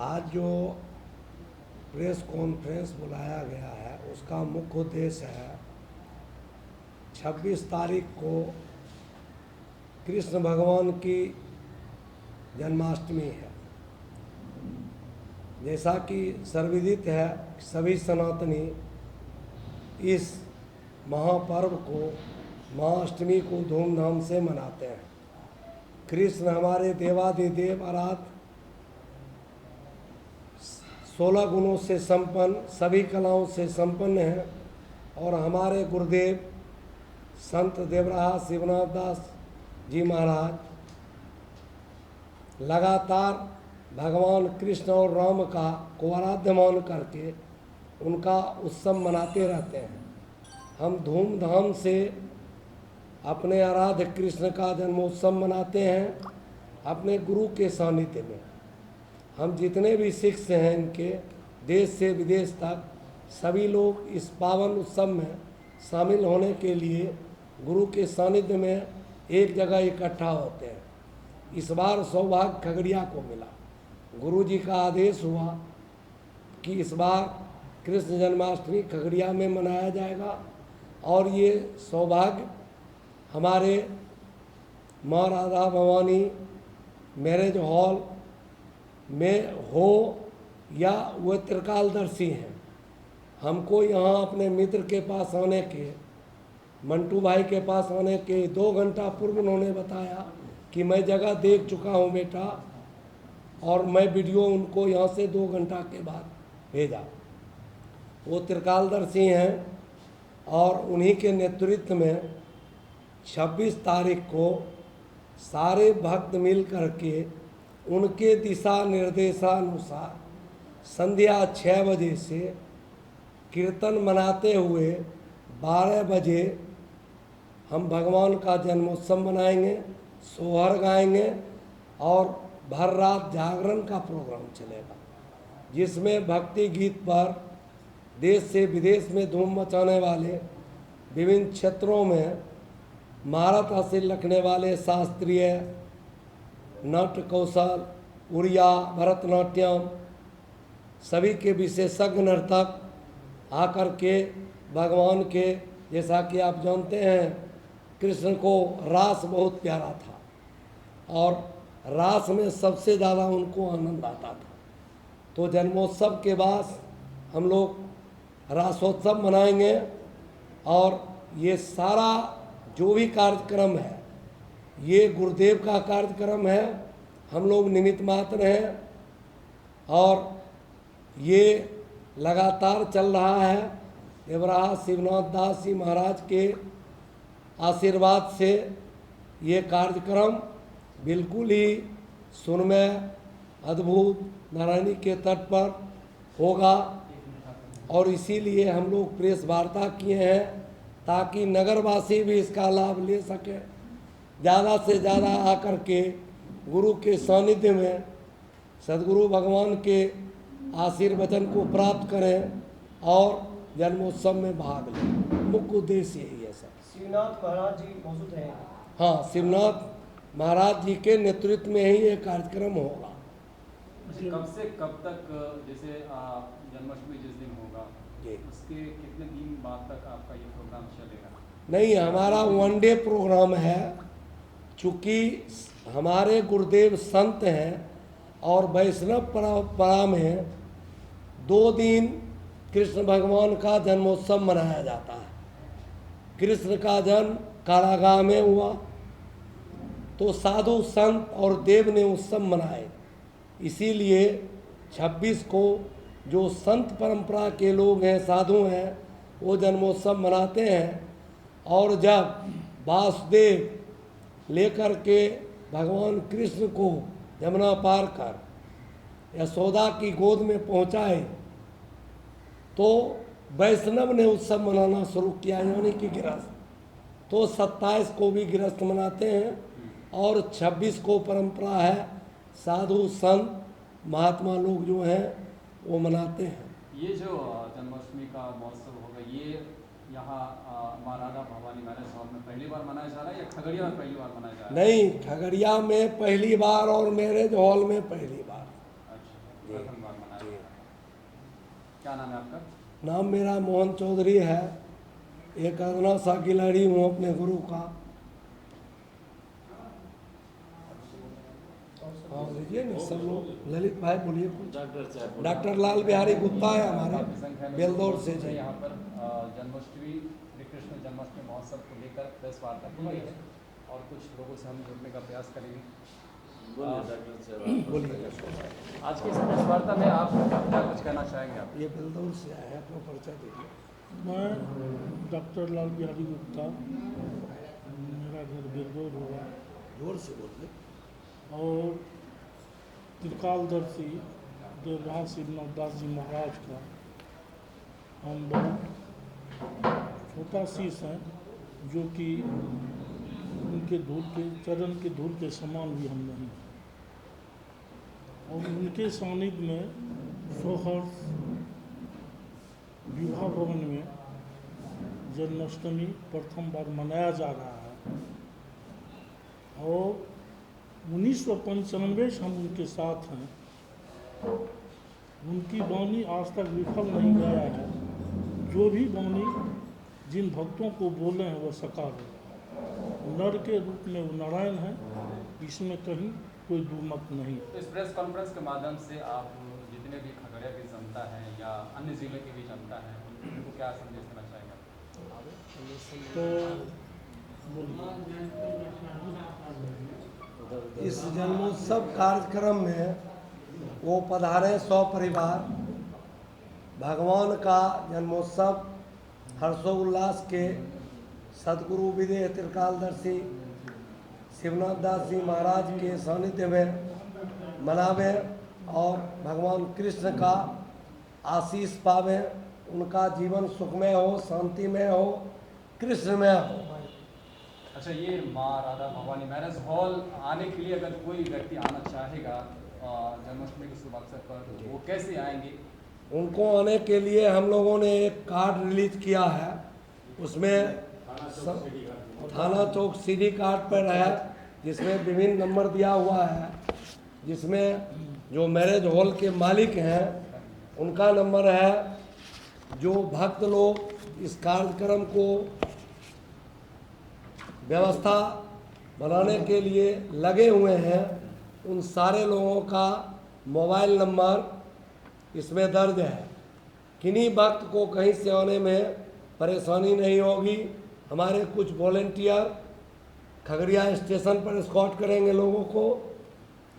आज जो press conference बुलाया गया है उसका मुख्य उद्देश्य है 26 तारीख को कृष्ण भगवान की जन्माष्टमी है। जैसा कि सर्वविदित है, सभी सनातनी इस महापर्व को, महाअष्टमी को धूमधाम से मनाते हैं। कृष्ण हमारे देवादिदेव आराध्य 16 गुणों से संपन्न, सभी कलाओं से संपन्न हैं और हमारे गुरुदेव संत देवराहा शिवनाथ दास जी महाराज लगातार भगवान कृष्ण और राम का को आराध्य मान करके उनका उत्सव मनाते रहते हैं। हम धूमधाम से अपने आराध्य कृष्ण का जन्मोत्सव मनाते हैं अपने गुरु के सानिध्य में। हम जितने भी सिख हैं इनके देश से विदेश तक सभी लोग इस पावन उत्सव में शामिल होने के लिए गुरु के सानिध्य में एक जगह इकट्ठा होते हैं। इस बार सौभाग्य खगड़िया को मिला। गुरु जी का आदेश हुआ कि इस बार कृष्ण जन्माष्टमी खगड़िया में मनाया जाएगा और ये सौभाग्य हमारे माँ राधा भवानी मैरिज हॉल में हो या वह त्रिकालदर्शी हैं। हमको यहाँ अपने मित्र के पास आने के, मंटू भाई के पास आने के 2 घंटा पूर्व उन्होंने बताया कि मैं जगह देख चुका हूँ बेटा, और मैं वीडियो उनको यहाँ से 2 घंटा के बाद भेजा। वो त्रिकालदर्शी हैं और उन्हीं के नेतृत्व में 26 तारीख को सारे भक्त मिल करके उनके दिशा निर्देशानुसार संध्या 6 बजे से कीर्तन मनाते हुए 12 बजे हम भगवान का जन्मोत्सव मनाएंगे, सोहर गाएंगे और भर रात जागरण का प्रोग्राम चलेगा, जिसमें भक्ति गीत पर देश से विदेश में धूम मचाने वाले विभिन्न क्षेत्रों में महारत हासिल रखने वाले शास्त्रीय नाट्य कौशल, उड़िया, भरतनाट्यम सभी के विशेषज्ञ नर्तक आकर के भगवान के, जैसा कि आप जानते हैं कृष्ण को रास बहुत प्यारा था और रास में सबसे ज़्यादा उनको आनंद आता था। तो जन्मोत्सव के बाद हम लोग रासोत्सव मनाएंगे और ये सारा जो भी कार्यक्रम है ये गुरुदेव का कार्यक्रम है। हम लोग निमित्त मात्र हैं और ये लगातार चल रहा है। देवराहा शिवनाथ दास जी महाराज के आशीर्वाद से ये कार्यक्रम बिल्कुल ही सुनमय, अद्भुत, नारायणी के तट पर होगा और इसीलिए हम लोग प्रेस वार्ता किए हैं ताकि नगरवासी भी इसका लाभ ले सके, ज़्यादा से ज़्यादा आकर के गुरु के सानिध्य में सद्गुरु भगवान के आशीर्वचन को प्राप्त करें और जन्मोत्सव में भाग लें। मुख्य उद्देश्य यही है सर। शिवनाथ महाराज जी मौजूद हैं? हाँ, शिवनाथ महाराज जी के नेतृत्व में ही ये कार्यक्रम होगा। कब से कब तक, जैसे जन्माष्टमी जिस दिन होगा उसके कितने दिन बाद तक आपका ये प्रोग्राम चलेगा? नहीं, हमारा 1 डे प्रोग्राम है। चूँकि हमारे गुरुदेव संत हैं और वैष्णव परंपरा में 2 दिन कृष्ण भगवान का जन्मोत्सव मनाया जाता है। कृष्ण का जन्म कारागाह में हुआ तो साधु संत और देव ने उत्सव मनाए। इसीलिए 26 को जो संत परंपरा के लोग हैं, साधु हैं, वो जन्मोत्सव मनाते हैं और जब वासुदेव लेकर के भगवान कृष्ण को यमुना पार कर यशोदा की गोद में पहुँचाए तो वैष्णव ने उत्सव मनाना शुरू किया, यानी कि गृहस्थ। तो 27 को भी गृहस्थ मनाते हैं और 26 को परंपरा है साधु संत महात्मा लोग जो हैं वो मनाते हैं। ये जो जन्माष्टमी का महोत्सव होगा ये यहाँ माँ राधा भवानी मैरिज हॉल में पहली बार मनाया जा रहा है या खगड़िया में पहली बार मनाया जा रहा है? नहीं, खगड़िया में पहली बार और मैरिज हॉल में पहली बार। अच्छा, प्रथम बार मनाया जी। जा रहा है। क्या नाम है आपका? नाम मेरा मोहन चौधरी है। एक अदना सा खिलाड़ी हूँ अपने गुरु का। हाँ लीजिए ना सब लोग। ललित भाई बोलिए कुछ। डॉक्टर लाल बिहारी गुप्ता है काफी हमारे संख्या में बेलदौर से लोग जी। यहाँ पर जन्माष्टमी श्री कृष्ण जन्माष्टमी महोत्सव को लेकर प्रेस वार्ता की गई है और कुछ लोगों से हम जुड़ने का प्रयास करेंगे। बोलिए। आज की इस प्रेस वार्ता में आप क्या कुछ कहना चाहेंगे आप? ये बेलदौर से आए हैं, अपना परिचय दीजिए। मैं डॉक्टर लाल बिहारी गुप्ता, मेरा घर बेलदौर होगा, जोर से बोलिए। और त्रिकालदर्शी देवराज शिवनाथ दास जी महाराज का हम बहुत छोटा शीश हैं, जो कि उनके धूल के चरण के धूल के समान भी हम नहीं हैं। और उनके सानिध्य में सोहर्ष विवाह भवन में जन्माष्टमी प्रथम बार मनाया जा रहा है। और 1995 से हम उनके साथ हैं। उनकी वाणी आज तक विफल नहीं गया है। जो भी वाणी जिन भक्तों को बोले हैं वह साकार है। नर के रूप में वो नारायण है, इसमें कहीं कोई दुमत नहीं। तो इस प्रेस कॉन्फ्रेंस के माध्यम से आप जितने भी खगड़िया की जनता है या अन्य जिले की भी जनता है उनको क्या संदेश देना चाहेंगे? तो इस जन्मोत्सव कार्यक्रम में वो पधारे 100 परिवार। भगवान का जन्मोत्सव हर्षोल्लास के सदगुरु विदेह त्रिकालदर्शी शिवनाथ दास जी महाराज के सानिध्य में मनावे और भगवान कृष्ण का आशीष पावे। उनका जीवन सुखमय हो, शांतिमय हो, कृष्णमय हो। अच्छा, ये माँ राधा भवानी मैरिज हॉल आने के लिए अगर कोई व्यक्ति आना चाहेगा जन्माष्टमी के शुभ अवसर पर, तो वो कैसे आएंगे? उनको आने के लिए हम लोगों ने एक कार्ड रिलीज किया है। उसमें थाना चौक सीडी कार्ड पर है, जिसमें विभिन्न नंबर दिया हुआ है, जिसमें जो मैरिज हॉल के मालिक हैं उनका नंबर है। जो भक्त लोग इस कार्यक्रम को व्यवस्था बनाने के लिए लगे हुए हैं, उन सारे लोगों का मोबाइल नंबर इसमें दर्ज है। किन्हीं भक्त को कहीं से आने में परेशानी नहीं होगी। हमारे कुछ वॉलेंटियर खगड़िया स्टेशन पर स्कॉट करेंगे लोगों को,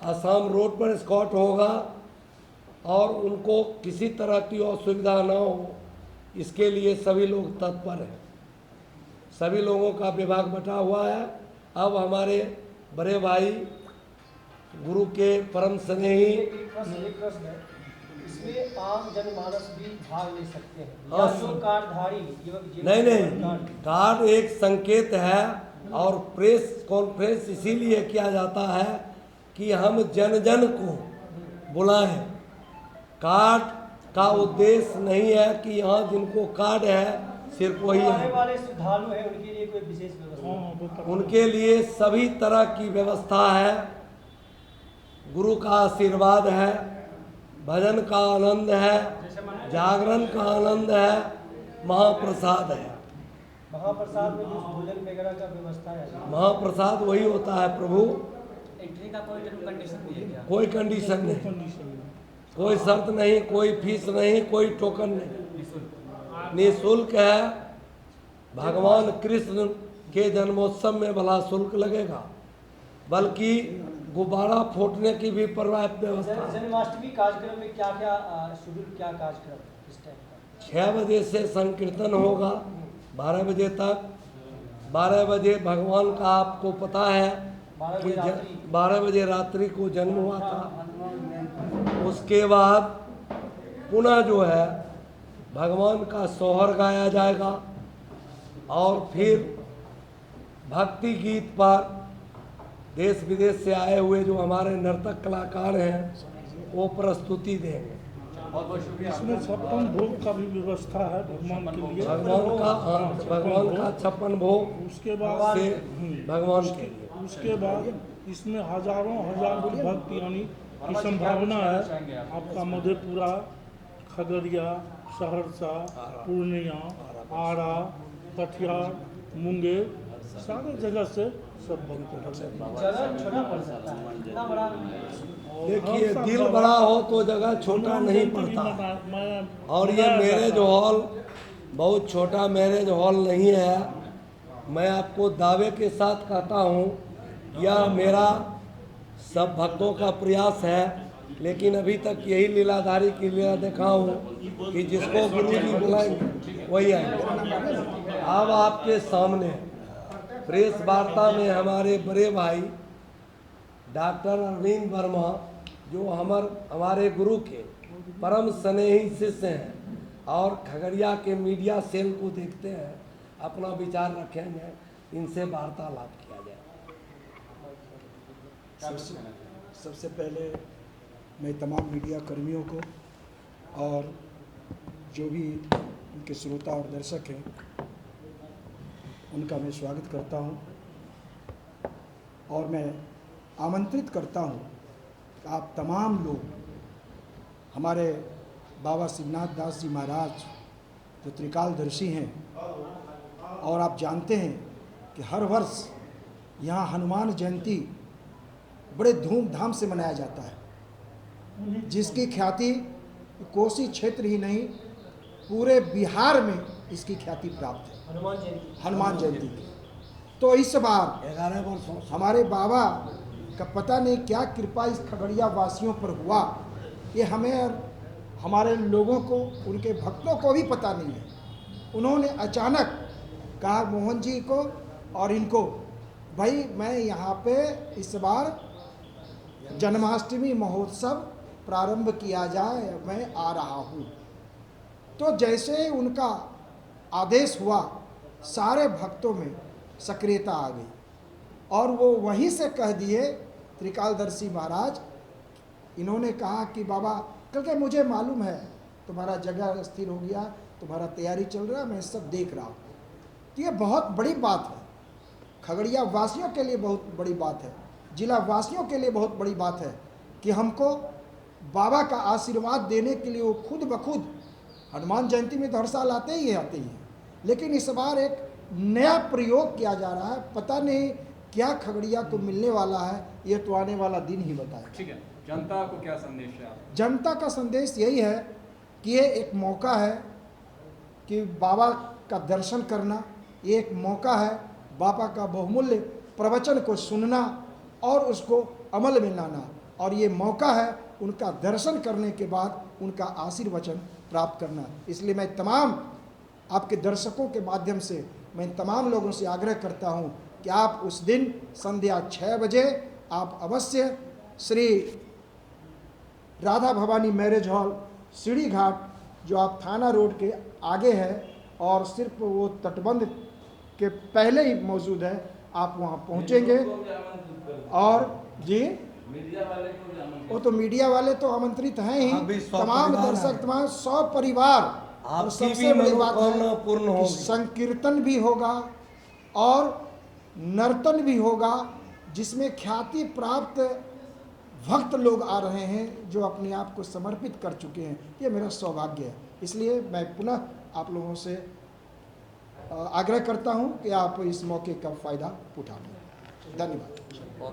आसाम रोड पर स्कॉट होगा और उनको किसी तरह की असुविधा ना हो, इसके लिए सभी लोग तत्पर हैं। सभी लोगों का विभाग बटा हुआ है। अब हमारे बड़े भाई गुरु के परम स्नेही एक प्रश्न है, इसमें आम जनमानस भी भाग ले सकते हैं हाँ, या जो कार्डधारी नहीं, कार्ड एक संकेत है और प्रेस कॉन्फ्रेंस इसीलिए किया जाता है कि हम जन जन को बुलाएं। कार्ड का उद्देश्य नहीं है कि यहाँ जिनको कार्ड है सिर्फ वही आने है। वाले श्रद्धालु हैं उनके लिए कोई विशेष व्यवस्था? उनके लिए सभी तरह की व्यवस्था है। गुरु का आशीर्वाद है, भजन का आनंद है, जागरण का आनंद है, महाप्रसाद है। महाप्रसाद में कुछ भोजन वगैरह का व्यवस्था है? महाप्रसाद वही होता है प्रभु। एंट्री का कोई कंडीशन भी है क्या? कोई कंडीशन नहीं, कोई शर्त नहीं, कोई फीस नहीं, कोई टोकन नहीं, निःशुल्क है। भगवान कृष्ण के जन्मोत्सव में भला शुल्क लगेगा, बल्कि गुब्बारा फोड़ने की भी पर्याप्त व्यवस्था है। जन्माष्टमी कार्यक्रम में क्या क्या शेड्यूल, क्या कार्यक्रम इस टाइप का? 6 बजे से संकीर्तन होगा 12 बजे तक। 12 बजे भगवान का आपको पता है कि 12 बजे रात्रि को जन्म हुआ था। उसके बाद पुनः जो है भगवान का सोहर गाया जाएगा और फिर भक्ति गीत पर देश विदेश से आए हुए जो हमारे नर्तक कलाकार हैं वो प्रस्तुति देंगे। बहुत बहुत शुक्रिया। इसमें 56 भोग का भी व्यवस्था है भगवान के लिए। भगवान का 56 भोग उसके बाद से भगवान के लिए। उसके बाद इसमें हजारों भक्त यानी की संभावना है। आपका मधेपुरा, खगड़िया, सहरसा, पूर्णिया, आरा, कटिहार, मुंगेर, सारे जगह से सब भक्त हैं। जगह छोटा पड़ सकता है, इतना बड़ा देखिए, दिल बड़ा हो तो जगह छोटा नहीं पड़ता। और ये मैरिज हॉल बहुत छोटा मैरिज हॉल नहीं है। मैं आपको दावे के साथ कहता हूँ, यह मेरा सब भक्तों का प्रयास है, लेकिन अभी तक यही लीलाधारी की लीला देखा हूँ कि जिसको गुरु जी बुलाएंगे वही आएंगे। अब आपके सामने प्रेस वार्ता में हमारे बड़े भाई डॉक्टर अरविंद वर्मा, जो हमारे गुरु के परम स्नेही शिष्य हैं और खगड़िया के मीडिया सेल को देखते हैं, अपना विचार रखेंगे, इनसे वार्तालाप किया जाए। सबसे पहले मैं तमाम मीडिया कर्मियों को और जो भी उनके श्रोता और दर्शक हैं उनका मैं स्वागत करता हूं, और मैं आमंत्रित करता हूं कि आप तमाम लोग हमारे बाबा शिवनाथ दास जी महाराज जो त्रिकालदर्शी हैं, और आप जानते हैं कि हर वर्ष यहाँ हनुमान जयंती बड़े धूमधाम से मनाया जाता है, जिसकी ख्याति कोसी क्षेत्र ही नहीं पूरे बिहार में इसकी ख्याति प्राप्त है, हनुमान जयंती की। तो इस बार 11 वर्षों हमारे बाबा का पता नहीं क्या कृपा इस खगड़िया वासियों पर हुआ, ये हमें और हमारे लोगों को, उनके भक्तों को भी पता नहीं है। उन्होंने अचानक कहा मोहन जी को और इनको, भाई मैं यहाँ पे इस बार जन्माष्टमी महोत्सव प्रारंभ किया जाए, मैं आ रहा हूँ। तो जैसे उनका आदेश हुआ, सारे भक्तों में सक्रियता आ गई और वो वहीं से कह दिए त्रिकालदर्शी महाराज। इन्होंने कहा कि बाबा, क्योंकि मुझे मालूम है तुम्हारा जगह स्थिर हो गया, तुम्हारा तैयारी चल रहा है, मैं सब देख रहा हूँ। तो ये बहुत बड़ी बात है, खगड़िया वासियों के लिए बहुत बड़ी बात है, जिला वासियों के लिए बहुत बड़ी बात है कि हमको बाबा का आशीर्वाद देने के लिए वो खुद ब खुद, हनुमान जयंती में तो हर साल आते ही हैं, लेकिन इस बार एक नया प्रयोग किया जा रहा है। पता नहीं क्या खगड़िया को मिलने वाला है, ये तो आने वाला दिन ही बताए। ठीक है, जनता को क्या संदेश है आप? जनता का संदेश यही है कि ये एक मौका है कि बाबा का दर्शन करना, ये एक मौका है बाबा का बहुमूल्य प्रवचन को सुनना और उसको अमल में लाना, और ये मौका है उनका दर्शन करने के बाद उनका आशीर्वचन प्राप्त करना। इसलिए मैं तमाम आपके दर्शकों के माध्यम से मैं तमाम लोगों से आग्रह करता हूं कि आप उस दिन संध्या 6 बजे आप अवश्य श्री राधा भवानी मैरिज हॉल, सीढ़ी घाट, जो आप थाना रोड के आगे है और सिर्फ वो तटबंध के पहले ही मौजूद है, आप वहाँ पहुँचेंगे। और जी, वो तो मीडिया वाले तो आमंत्रित हैं ही, तमाम दर्शक, तमाम 100 परिवार। और सबसे बड़ी बात है कि संकीर्तन भी होगा और नर्तन भी होगा, जिसमें ख्याति प्राप्त भक्त लोग आ रहे हैं जो अपने आप को समर्पित कर चुके हैं। ये मेरा सौभाग्य है, इसलिए मैं पुनः आप लोगों से आग्रह करता हूं कि आप इस मौके का फ़ायदा उठाएं। धन्यवाद।